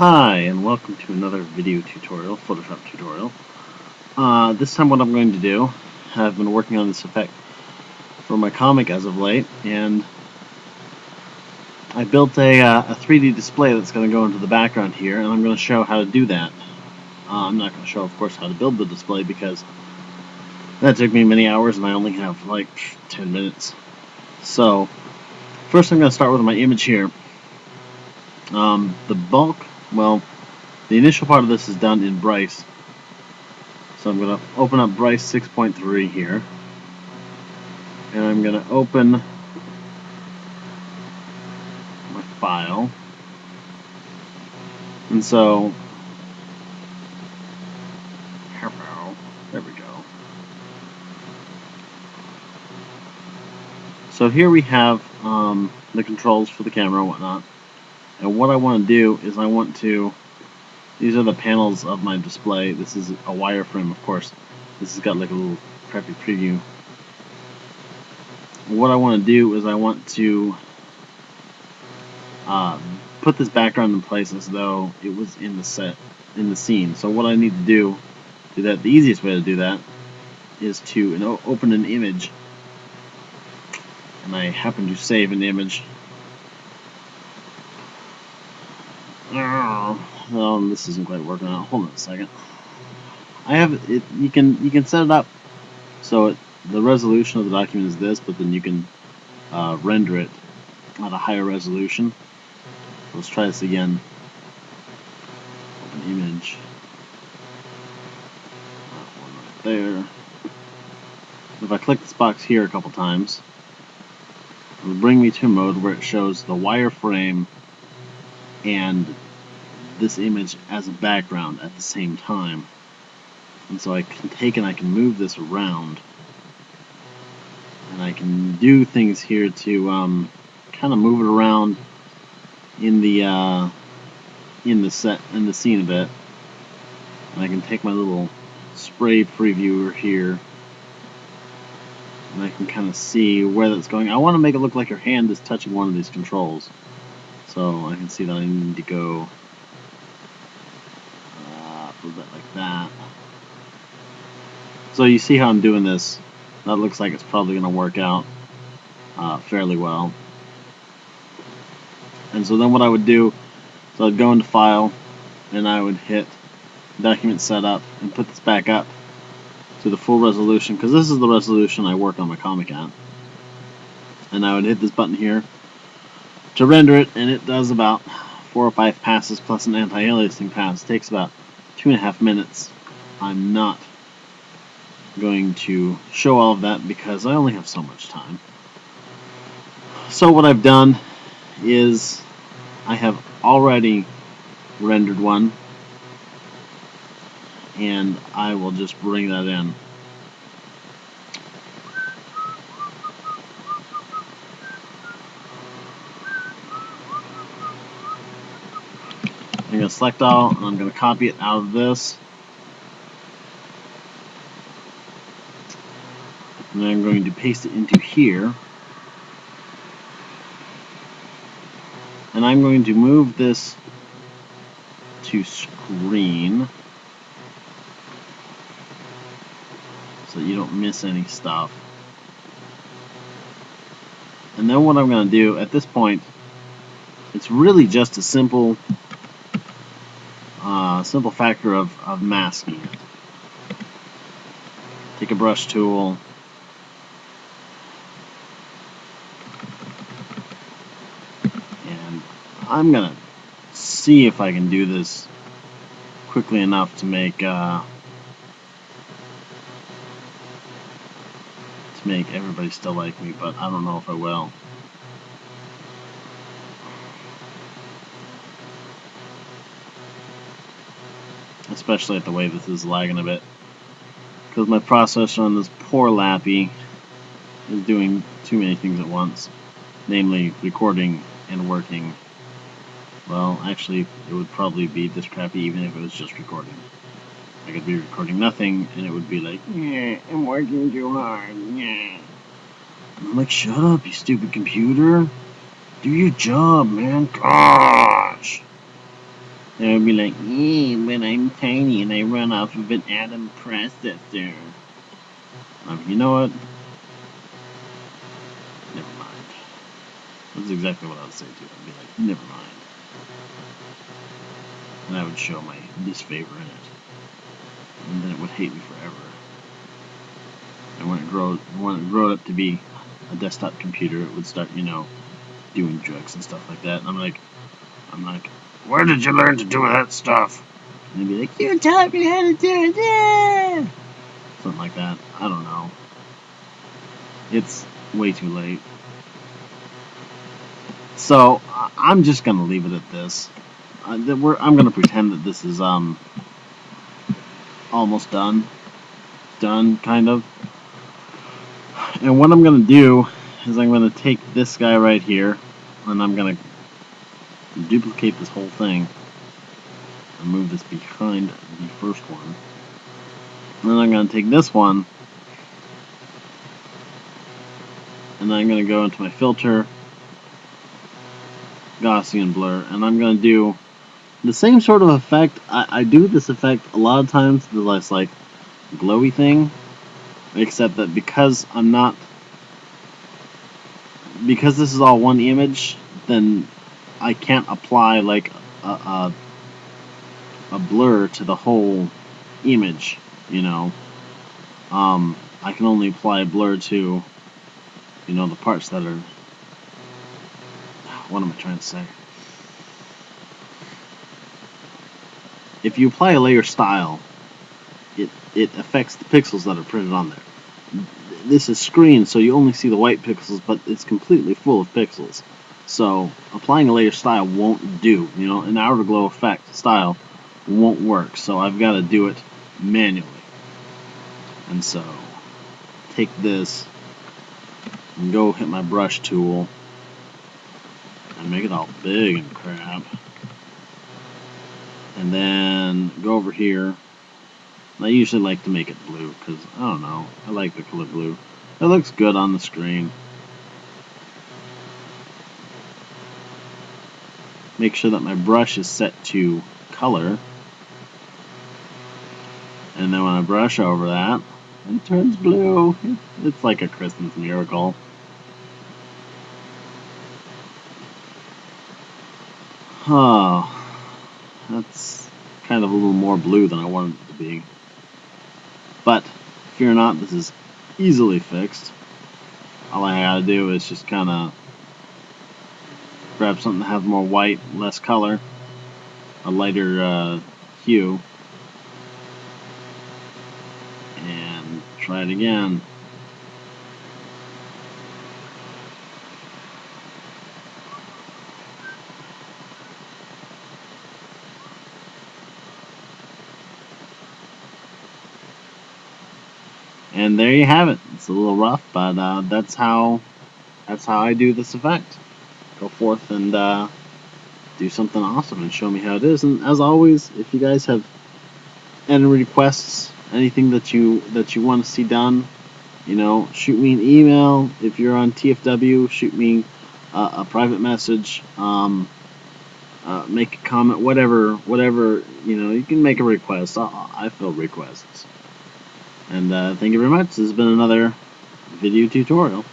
Hi, and welcome to another video tutorial, Photoshop tutorial. This time what I'm going to do, I've been working on this effect for my comic as of late, and I built a 3D display that's going to go into the background here, and I'm going to show how to do that. I'm not going to show, of course, how to build the display because that took me many hours and I only have like 10 minutes. So, first I'm going to start with my image here. The bulk, well, the initial part of this is done in Bryce. So I'm going to open up Bryce 6.3 here. And I'm going to open my file. And so, there we go. So here we have the controls for the camera and whatnot. And what I want to do is these are the panels of my display. This is a wireframe, of course. This has got like a little crappy preview. What I want to do is I want to put this background in place as though it was in the scene. So what I need to do that, the easiest way to do that is to open an image. And I happen to save an image. This isn't quite working out. Hold on a second. I have it. You can set it up so the resolution of the document is this, but then you can render it at a higher resolution. Let's try this again. Open image. That one right there. If I click this box here a couple times, it will bring me to a mode where it shows the wireframe and this image as a background at the same time. And so I can take and I can move this around, and I can do things here to kind of move it around in the scene a bit. And I can take my little spray previewer here, and I can kind of see where that's going. I want to make it look like your hand is touching one of these controls, so I can see that I need to go a little bit like that. So you see how I'm doing this. That looks like it's probably going to work out fairly well. And so then what I would do, so I'd go into File, and I would hit Document Setup, and put this back up to the full resolution, because this is the resolution I work on my comic at. And I would hit this button here to render it, and it does about 4 or 5 passes plus an anti-aliasing pass. It takes about 2.5 minutes. I'm not going to show all of that because I only have so much time. So what I've done is I have already rendered one, and I will just bring that in. I'm going to select all, and I'm going to copy it out of this. And then I'm going to paste it into here. And I'm going to move this to screen so you don't miss any stuff. And then what I'm going to do at this point, it's really just a simple factor of masking it. Take a brush tool, and I'm going to see if I can do this quickly enough to make everybody still like me, but I don't know if I will. Especially at the way this is lagging a bit, because my processor on this poor Lappy is doing too many things at once, namely recording and working. Well, actually, it would probably be this crappy even if it was just recording. I could be recording nothing, and it would be like, yeah, I'm working too hard, yeah. I'm like, shut up, you stupid computer. Do your job, man. Gosh. They would be like, yeah, but I'm tiny and I run off of an atom processor. You know what? Never mind. That's exactly what I would say too. I'd be like, never mind. And I would show my disfavor in it. And then it would hate me forever. And when it grew up to be a desktop computer, it would start, doing drugs and stuff like that. And I'm like, where did you learn to do that stuff? And they'd be like, you taught me how to do it. Yeah! Something like that. I don't know. It's way too late. So I'm just gonna leave it at this. I'm gonna pretend that this is almost done, kind of. And what I'm gonna do is I'm gonna take this guy right here, and I'm gonna duplicate this whole thing and move this behind the first one. And then I'm gonna take this one, and I'm gonna go into my filter, Gaussian blur, and I'm gonna do the same sort of effect. I do this effect a lot of times, the less like glowy thing, except that because this is all one image, then I can't apply like a blur to the whole image, I can only apply a blur to, the parts that are, what am I trying to say? If you apply a layer style, it affects the pixels that are printed on there. This is screen, so you only see the white pixels, but it's completely full of pixels. So applying a layer style won't do. An outer glow effect style won't work. So I've got to do it manually. And so take this and go hit my brush tool and make it all big and crap. And then go over here. I usually like to make it blue because, I don't know, I like the color blue. It looks good on the screen. Make sure that my brush is set to color. And then when I brush over that, it turns blue. It's like a Christmas miracle. Oh, that's kind of a little more blue than I wanted it to be. But fear not, this is easily fixed. All I gotta do is just kind of grab something that has more white, less color, a lighter hue, and try it again. And there you have it. It's a little rough, but that's how I do this effect. Go forth and do something awesome and show me how it is. And as always, if you guys have any requests, anything that you want to see done, shoot me an email. If you're on TFW, shoot me a private message. Make a comment, whatever. You can make a request. I fill requests. And thank you very much. This has been another video tutorial.